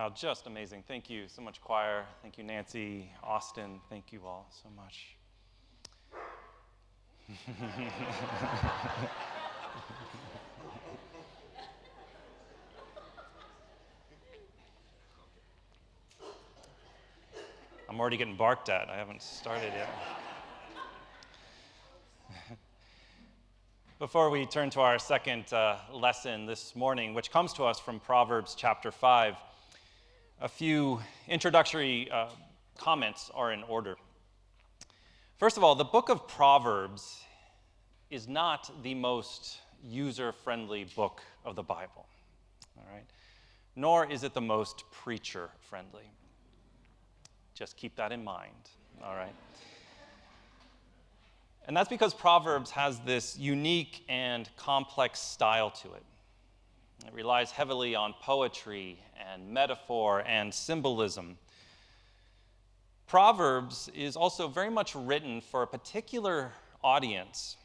Wow, just amazing. Thank you so much, choir. Thank you, Nancy, Austin. Thank you all so much. I'm already getting barked at. I haven't started yet. Before we turn to our second lesson this morning, which comes to us from Proverbs chapter 5, a few introductory comments are in order. First of all, the book of Proverbs is not the most user-friendly book of the Bible, all right? Nor is it the most preacher-friendly. Just keep that in mind, all right? And that's because Proverbs has this unique and complex style to it. It relies heavily on poetry and metaphor and symbolism. Proverbs is also very much written for a particular audience.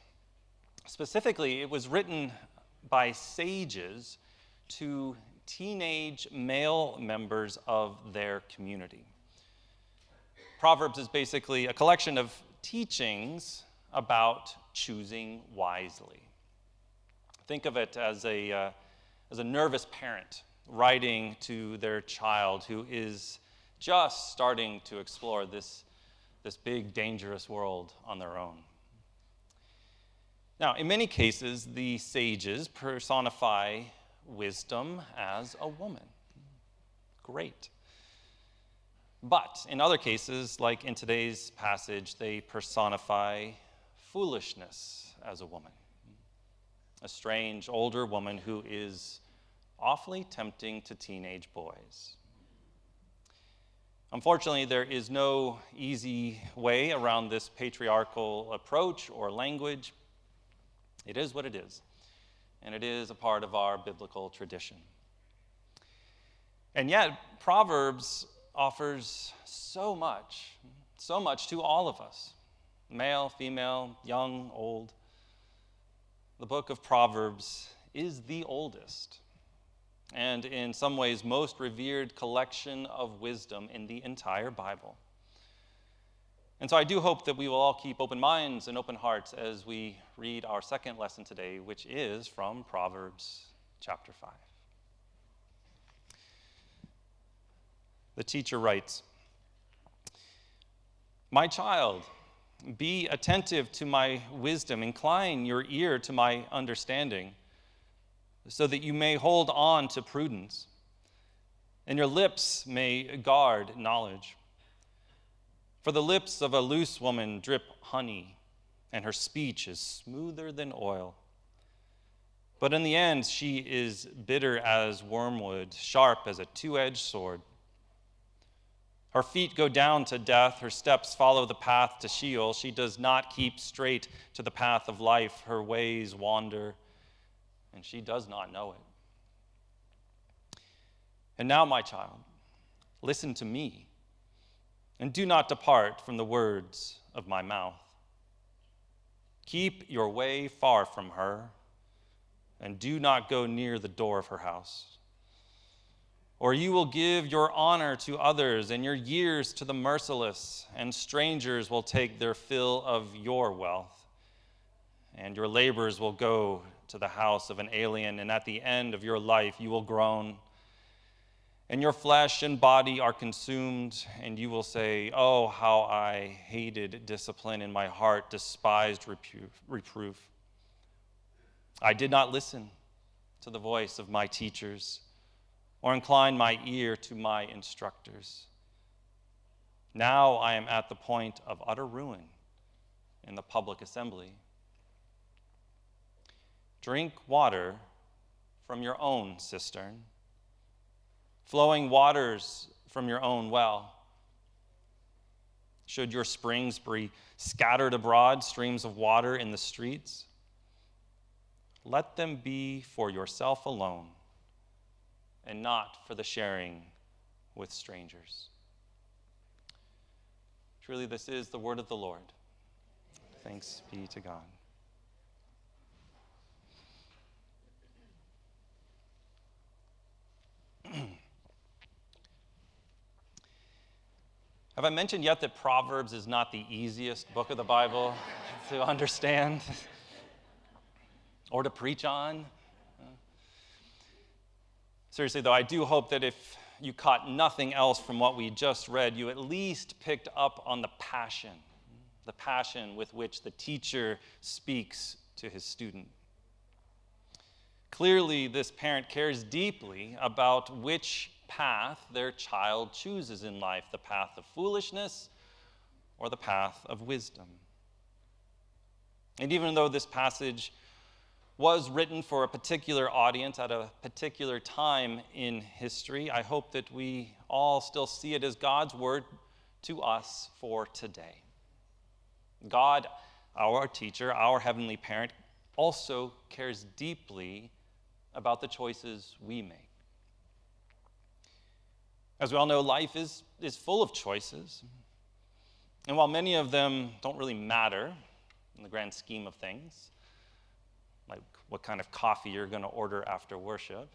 Specifically, it was written by sages to teenage male members of their community. Proverbs is basically a collection of teachings about choosing wisely. Think of it as a nervous parent writing to their child who is just starting to explore this big, dangerous world on their own. Now, in many cases, the sages personify wisdom as a woman. Great. But in other cases, like in today's passage, they personify foolishness as a woman. A strange older woman who is awfully tempting to teenage boys. Unfortunately, there is no easy way around this patriarchal approach or language. It is what it is, and it is a part of our biblical tradition. And yet, Proverbs offers so much to all of us, male, female, young, old. The book of Proverbs is the oldest and in some ways most revered collection of wisdom in the entire Bible. And so I do hope that we will all keep open minds and open hearts as we read our second lesson today, which is from Proverbs chapter 5. The teacher writes, "My child, be attentive to my wisdom, incline your ear to my understanding, so that you may hold on to prudence, and your lips may guard knowledge. For the lips of a loose woman drip honey, and her speech is smoother than oil. But in the end, she is bitter as wormwood, sharp as a two-edged sword. Her feet go down to death, her steps follow the path to Sheol. She does not keep straight to the path of life. Her ways wander, and she does not know it. And now, my child, listen to me, and do not depart from the words of my mouth. Keep your way far from her, and do not go near the door of her house. Or you will give your honor to others and your years to the merciless, and strangers will take their fill of your wealth, and your labors will go to the house of an alien, and at the end of your life you will groan, and your flesh and body are consumed, and you will say, 'Oh, how I hated discipline, and my heart despised reproof. I did not listen to the voice of my teachers, or incline my ear to my instructors. Now I am at the point of utter ruin in the public assembly. Drink water from your own cistern, flowing waters from your own well. Should your springs be scattered abroad, streams of water in the streets? Let them be for yourself alone, and not for the sharing with strangers." Truly, this is the word of the Lord. Thanks be to God. Have I mentioned yet that Proverbs is not the easiest book of the Bible to understand or to preach on? Seriously, though, I do hope that if you caught nothing else from what we just read, you at least picked up on the passion with which the teacher speaks to his student. Clearly, this parent cares deeply about which path their child chooses in life, the path of foolishness or the path of wisdom. And even though this passage was written for a particular audience at a particular time in history, I hope that we all still see it as God's word to us for today. God, our teacher, our heavenly parent, also cares deeply about the choices we make. As we all know, life is full of choices. And while many of them don't really matter in the grand scheme of things, like what kind of coffee you're going to order after worship,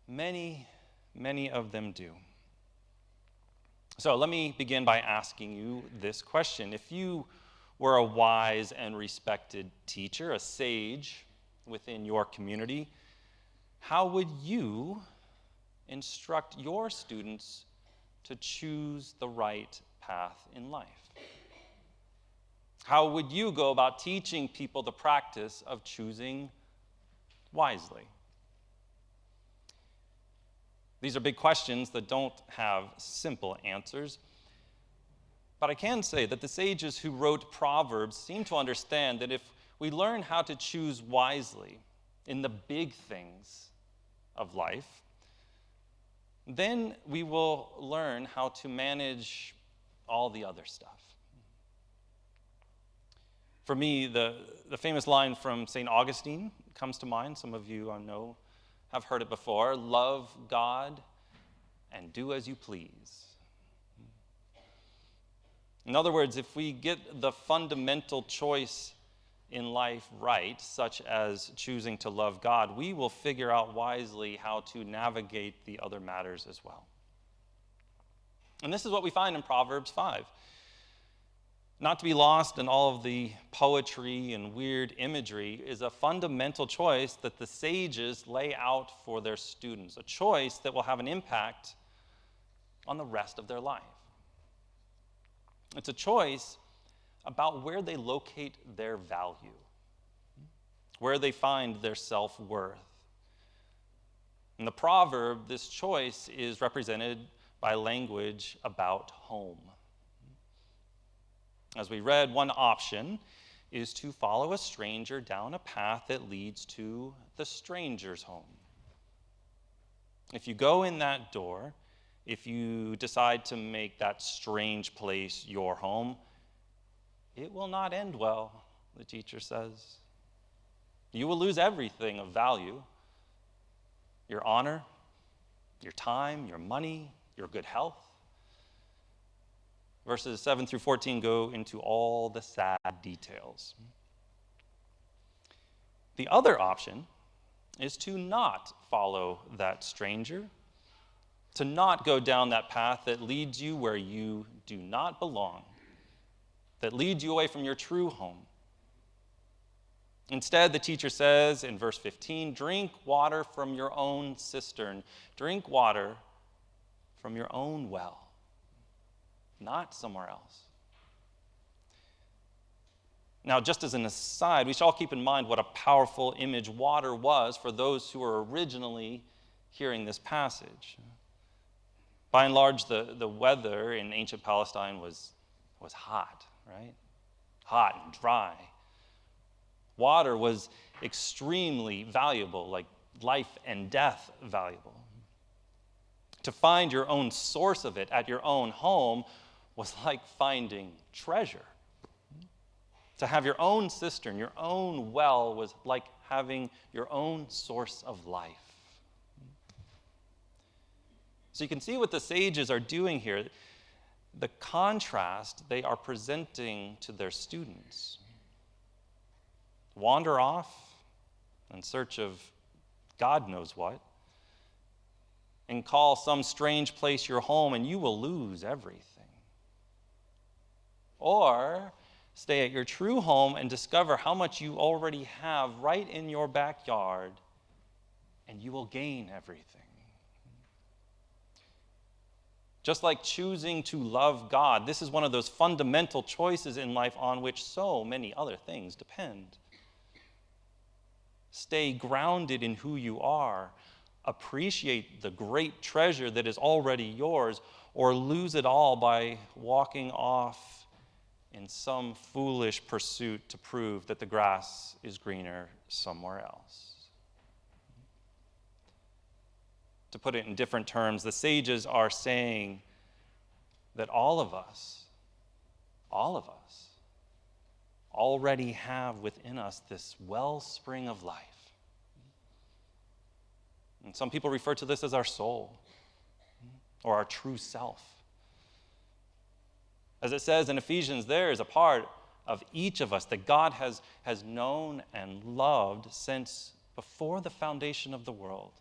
many of them do. So let me begin by asking you this question. If you were a wise and respected teacher, a sage within your community, how would you instruct your students to choose the right path in life? How would you go about teaching people the practice of choosing wisely? These are big questions that don't have simple answers. But I can say that the sages who wrote Proverbs seem to understand that if we learn how to choose wisely in the big things of life, then we will learn how to manage all the other stuff. For me, the famous line from St. Augustine comes to mind. Some of you I know have heard it before. Love God and do as you please. In other words, if we get the fundamental choice in life right, such as choosing to love God, we will figure out wisely how to navigate the other matters as well. And this is what we find in Proverbs 5. Not to be lost in all of the poetry and weird imagery is a fundamental choice that the sages lay out for their students, a choice that will have an impact on the rest of their life. It's a choice about where they locate their value, where they find their self-worth. In the proverb, this choice is represented by language about home. As we read, one option is to follow a stranger down a path that leads to the stranger's home. If you go in that door, if you decide to make that strange place your home, it will not end well, the teacher says. You will lose everything of value: your honor, your time, your money, your good health. Verses 7 through 14 go into all the sad details. The other option is to not follow that stranger, to not go down that path that leads you where you do not belong, that leads you away from your true home. Instead, the teacher says in verse 15, drink water from your own cistern, drink water from your own well, not somewhere else. Now, just as an aside, we should all keep in mind what a powerful image water was for those who were originally hearing this passage. By and large, the weather in ancient Palestine was hot, right? Hot and dry. Water was extremely valuable, like life and death valuable. To find your own source of it at your own home was like finding treasure. To have your own cistern, your own well, was like having your own source of life. So you can see what the sages are doing here, the contrast they are presenting to their students. Wander off in search of God knows what, and call some strange place your home, and you will lose everything. Or stay at your true home and discover how much you already have right in your backyard, and you will gain everything. Just like choosing to love God, this is one of those fundamental choices in life on which so many other things depend. Stay grounded in who you are. Appreciate the great treasure that is already yours, or lose it all by walking off in some foolish pursuit to prove that the grass is greener somewhere else. To put it in different terms, the sages are saying that all of us already have within us this wellspring of life. And some people refer to this as our soul or our true self. As it says in Ephesians, there is a part of each of us that God has known and loved since before the foundation of the world.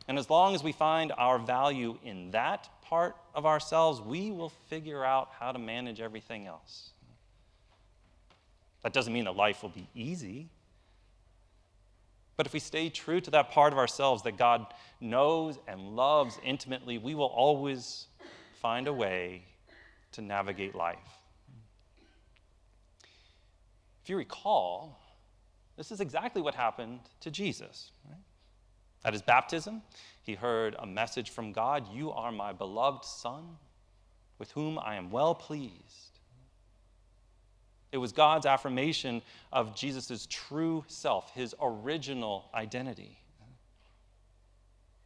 And as long as we find our value in that part of ourselves, we will figure out how to manage everything else. That doesn't mean that life will be easy. But if we stay true to that part of ourselves that God knows and loves intimately, we will always find a way to navigate life. If you recall, this is exactly what happened to Jesus. Right? At his baptism, he heard a message from God, "You are my beloved Son, with whom I am well pleased." It was God's affirmation of Jesus' true self, his original identity.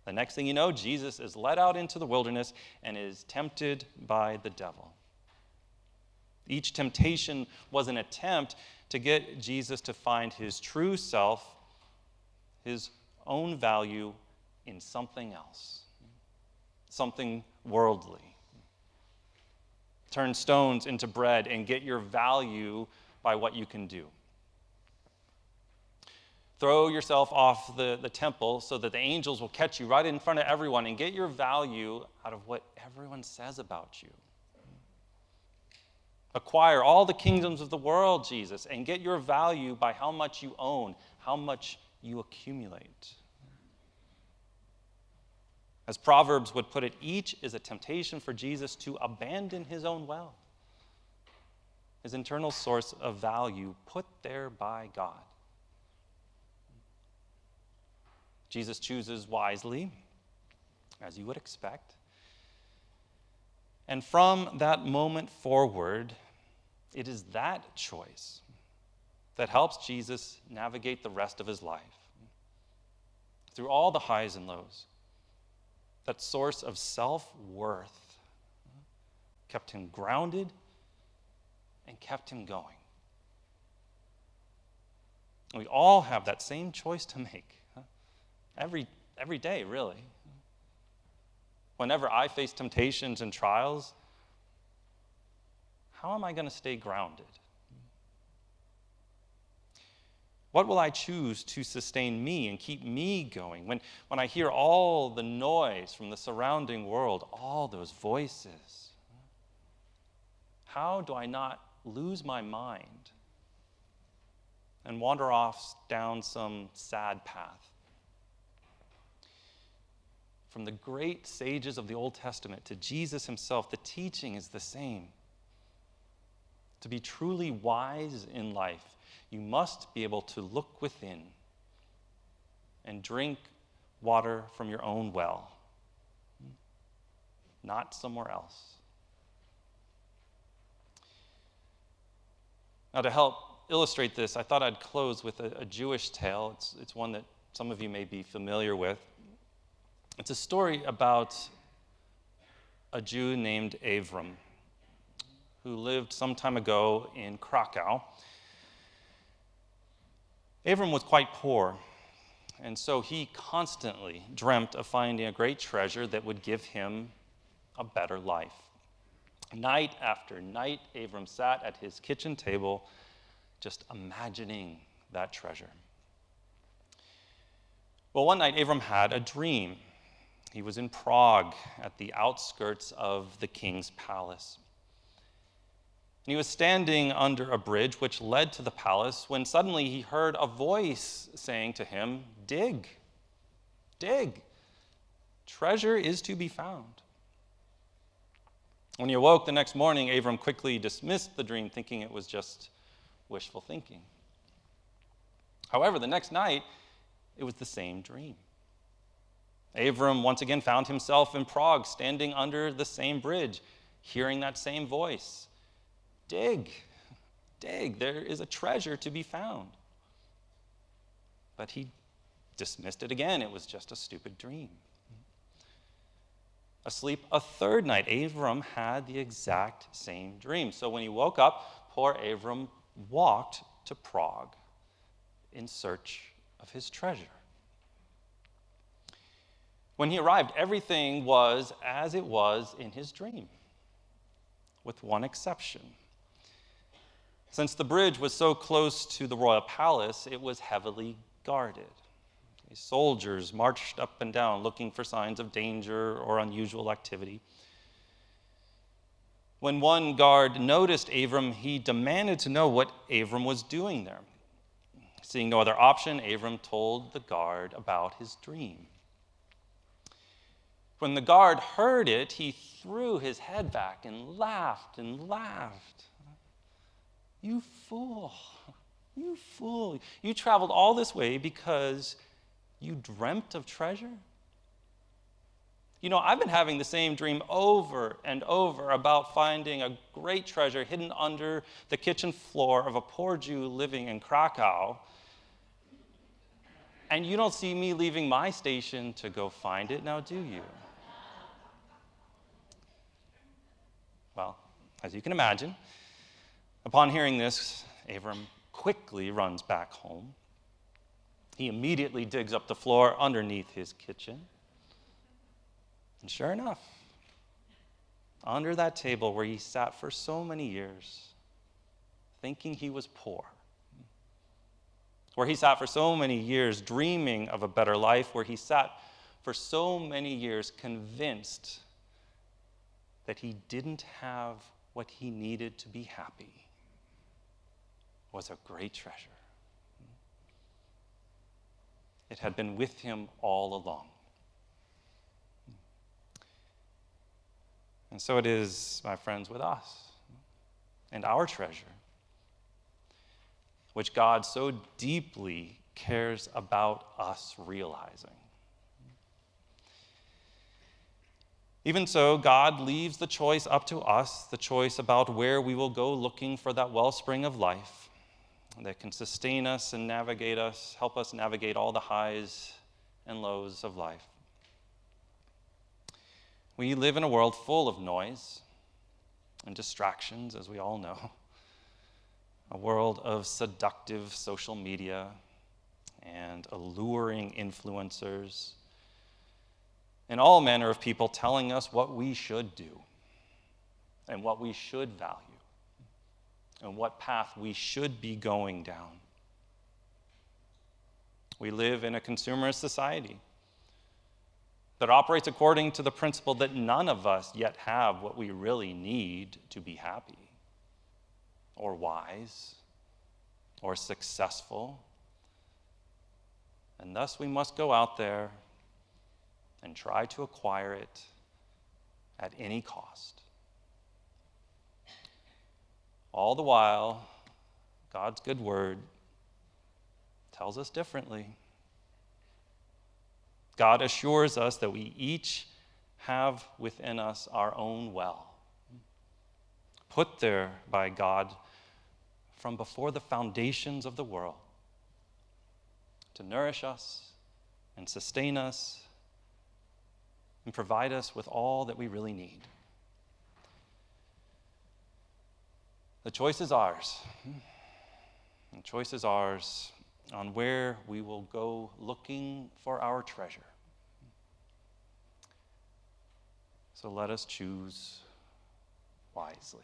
The next thing you know, Jesus is led out into the wilderness and is tempted by the devil. Each temptation was an attempt to get Jesus to find his true self, his own value in something else, something worldly. Turn stones into bread and get your value by what you can do. Throw yourself off the temple so that the angels will catch you right in front of everyone and get your value out of what everyone says about you. Acquire all the kingdoms of the world, Jesus, and get your value by how much you own, how much you accumulate. As Proverbs would put it, each is a temptation for Jesus to abandon his own wealth, his internal source of value put there by God. Jesus chooses wisely, as you would expect. And from that moment forward, it is that choice that helps Jesus navigate the rest of his life. Through all the highs and lows, that source of self-worth kept him grounded and kept him going. We all have that same choice to make every day, really. Whenever I face temptations and trials, how am I going to stay grounded? What will I choose to sustain me and keep me going? When I hear all the noise from the surrounding world, all those voices, how do I not lose my mind and wander off down some sad path? From the great sages of the Old Testament to Jesus himself, the teaching is the same. To be truly wise in life, you must be able to look within and drink water from your own well, not somewhere else. Now, to help illustrate this, I thought I'd close with a Jewish tale. It's one that some of you may be familiar with. It's a story about a Jew named Avram who lived some time ago in Krakow. Avram was quite poor, and so he constantly dreamt of finding a great treasure that would give him a better life. Night after night, Avram sat at his kitchen table just imagining that treasure. Well, one night, Avram had a dream. He was in Prague at the outskirts of the king's palace. And he was standing under a bridge which led to the palace when suddenly he heard a voice saying to him, "Dig, dig, treasure is to be found." When he awoke the next morning, Abram quickly dismissed the dream, thinking it was just wishful thinking. However, the next night, it was the same dream. Abram once again found himself in Prague, standing under the same bridge, hearing that same voice. Dig, dig, there is a treasure to be found. But he dismissed it again. It was just a stupid dream. Asleep a third night, Abram had the exact same dream. So when he woke up, poor Abram walked to Prague in search of his treasure. When he arrived, everything was as it was in his dream, with one exception. Since the bridge was so close to the royal palace, it was heavily guarded. Soldiers marched up and down looking for signs of danger or unusual activity. When one guard noticed Abram, he demanded to know what Abram was doing there. Seeing no other option, Abram told the guard about his dream. When the guard heard it, he threw his head back and laughed and laughed. "You fool, you fool. You traveled all this way because you dreamt of treasure? You know, I've been having the same dream over and over about finding a great treasure hidden under the kitchen floor of a poor Jew living in Krakow. And you don't see me leaving my station to go find it, now do you?" Well, as you can imagine, upon hearing this, Abram quickly runs back home. He immediately digs up the floor underneath his kitchen. And sure enough, under that table where he sat for so many years, thinking he was poor, where he sat for so many years dreaming of a better life, where he sat for so many years convinced that he didn't have what he needed to be happy, was a great treasure. It had been with him all along. And so it is, my friends, with us and our treasure, which God so deeply cares about us realizing. Even so, God leaves the choice up to us, the choice about where we will go looking for that wellspring of life that can sustain us and navigate us, help us navigate all the highs and lows of life. We live in a world full of noise and distractions, as we all know, a world of seductive social media and alluring influencers, and all manner of people telling us what we should do and what we should value and what path we should be going down. We live in a consumerist society that operates according to the principle that none of us yet have what we really need to be happy or wise or successful. And thus we must go out there and try to acquire it at any cost. All the while, God's good word tells us differently. God assures us that we each have within us our own well, put there by God from before the foundations of the world, to nourish us and sustain us and provide us with all that we really need. The choice is ours. The choice is ours on where we will go looking for our treasure. So let us choose wisely.